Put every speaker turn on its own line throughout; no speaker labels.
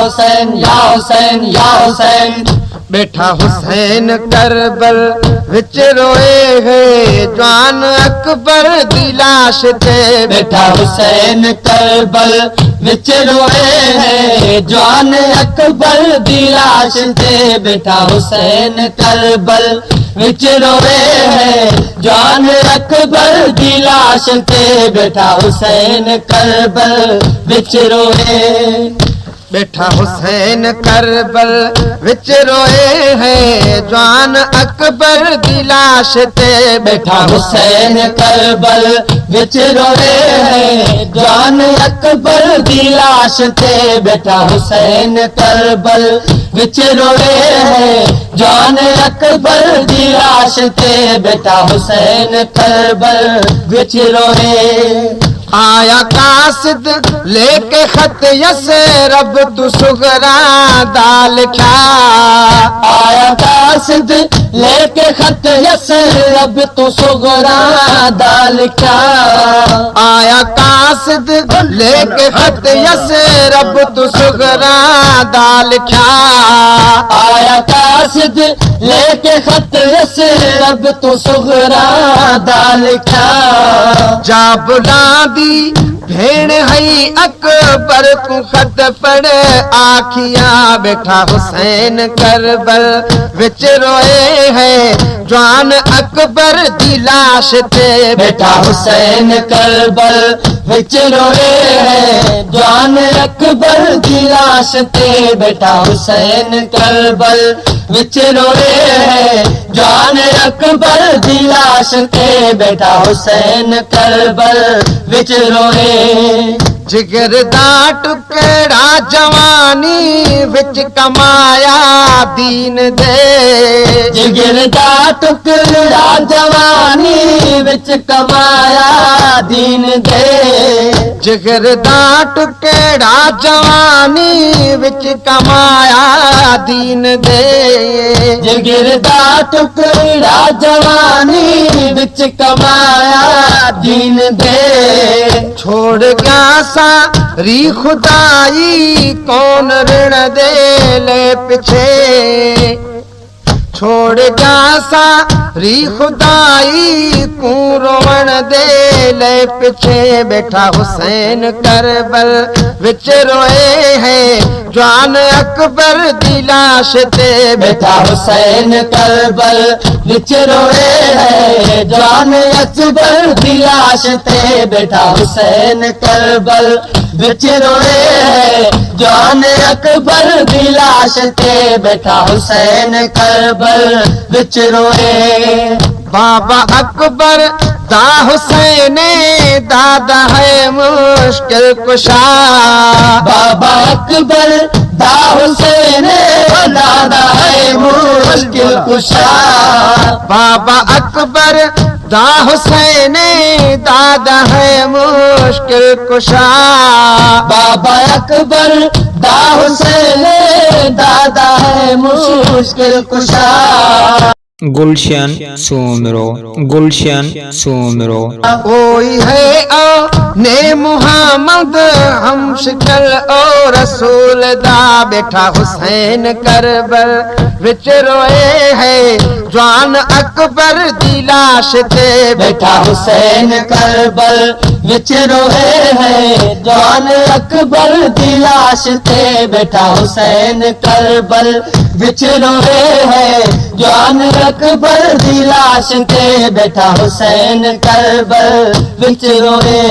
हुसैन या हुसैन या हुसैन।
बैठा हुसैन करबल विच रोए है जवान अकबर दी लाश ते।
बैठा हुसैन करबल विच रोए है जवान अकबर दी लाश ते। बैठा हुसैन करबल विच रोए है जवान अकबर दी लाश ते। बैठा हुसैन करबल विच रोए।
बैठा हुसैन करबल विच रोए है जवान अकबर दी लाश ते।
बैठा हुसैन करबल विच रोए है जवान अकबर दी लाश ते। बैठा हुसैन करबल विच रोए है जवान अकबर दी लाश ते। बैठा हुसैन करबल विच रोए।
आया कासिद लेके खत यस रब तू सुगरा दाल खा।
आया कासिद लेके खत यस रब तू सुगरा दाल खा।
आया कासिद लेके खत यस रब तू सुगरा दाल खा।
आया कासिद लेके खत यस रब तू सुगरा दाल खा।
जा बुला दी भेड़ हई अकबर को खत पढ़ आखिया। बैठा हुसैन करबल विच रोए है जवान अकबर दी लाश ते।
बैठा हुसैन करबल विच रोए है जवान अकबर दी लाश ते। बैठा हुसैन करबल विच रोए है जवान अकबर दी लाश ते। बैठा हुसैन करबल विच रोए।
जिगर दा टुकड़ा जवानी विच कमाया दीन दे।
जिगर दा टुकड़ा जवानी विच कमाया दीन दे।
जिगर दा टुकड़ा जवानी विच कमाया दीन दे।
जिगर दा टुकड़ा जवानी विच कमाया दीन दे।
छोड़ गया सारी खुदाई कौन ऋण दे ले पिछे। छोड़ गया सारी खुदाई को रोवण दे ले पिछे। बैठा हुसैन करबल विच रोए है जवान अकबर दी लाश ते।
बैठा हुसैन करबल विच रोए है जवान अकबर दी लाश ते। बैठा हुसैन करबल विच रोए है जवान अकबर दी लाश ते। बैठा हुसैन करबल विच रोए।
बाबा अकबर दा हुसैन दादा है मुश्किल कुशा।
बाबा अकबर दा हुसैन दादा है मुश्किल कुशा।
बाबा अकबर दा हुसैन दादा है मुश्किल कुशा।
बाबा अकबर दा हुसैन दादा है मुश्किल कुशा।
गुलशन सोमरो गुलशन सोमरो।
कोई है ओ ने मुहम्मद हम शिकल ओ रसूल दा। बैठा हुसैन करबल विच रोए है जवान अकबर दी लाश ते।
बैठा हुसैन करबल विच रोए है जवान अकबर दी लाश ते। बैठा हुसैन करबल विच रोए है जवान अकबर दी लाश ते। बैठा हुसैन करबल विच रोए।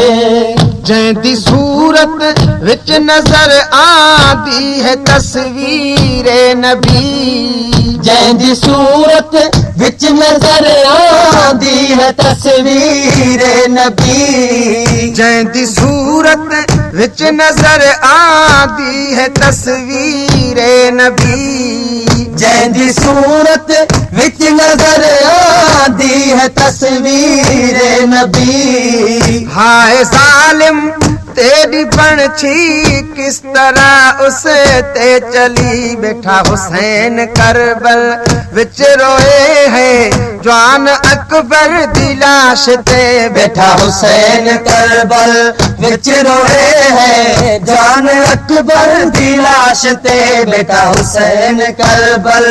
जैदी सूरत विच नजर आती है तस्वीर नबी।
जैदी सूरत विच नजर आती है तस्वीर नबी।
जैदी सूरत विच नजर आती है तस्वीर नबी।
जैदी सूरत विच नजर आती है तस्वीर नबी।
हाय जालिम तेरी पंछी किस तरह उस ते चली। बैठा हुसैन करबल विच रोए है जवान अकबर दी लाश ते
बैठा हुसैन करबल विच रोए है जान अकबर दी लाश ते बैठा हुसैन करबल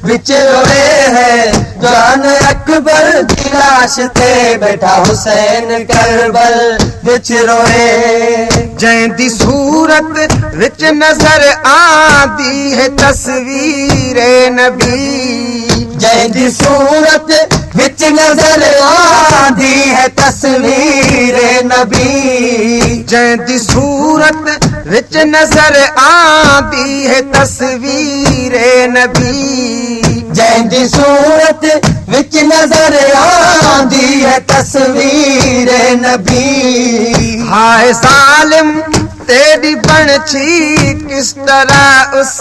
विच रोए है जान अकबर दी लाश ते बैठा हुसैन करबल विच रोए
जैंदी सूरत विच नजर आंदी है तस्वीर नबी
जैदी सूरत विच नजर आंदी है तस्वीर नबी
जैंदी सूरत विच नजर आंदी है तस्वीर नबी
जैदी सूरत विच नजर आंदी है तस्वीर नबी
हाय सालिम तेरी बनछी किस तरह उस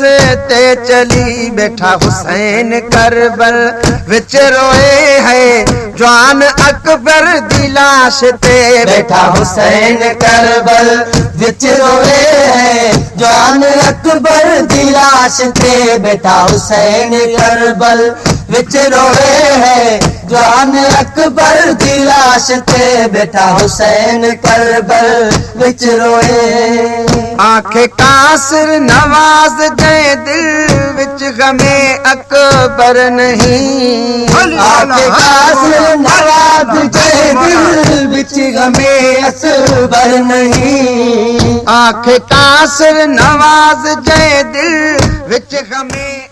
ते चली बैठा हुसैन करबल विच रोए है जवान अकबर दी लाश ते
बैठा हुसैन करबल विच रोए है जवान अकबर दी लाश ते बैठा हुसैन करबल विच रोए है जवान अकबर दी लाश ते बैठा हुसैन करबल विच रोए
आंखें कासिर नवाज गए दिल विच गमे अकबर नहीं
आंखें कासिर नवाज गए दिल विच गमे असबर नहीं
आंखें कासिर नवाज गए दिल विच गमे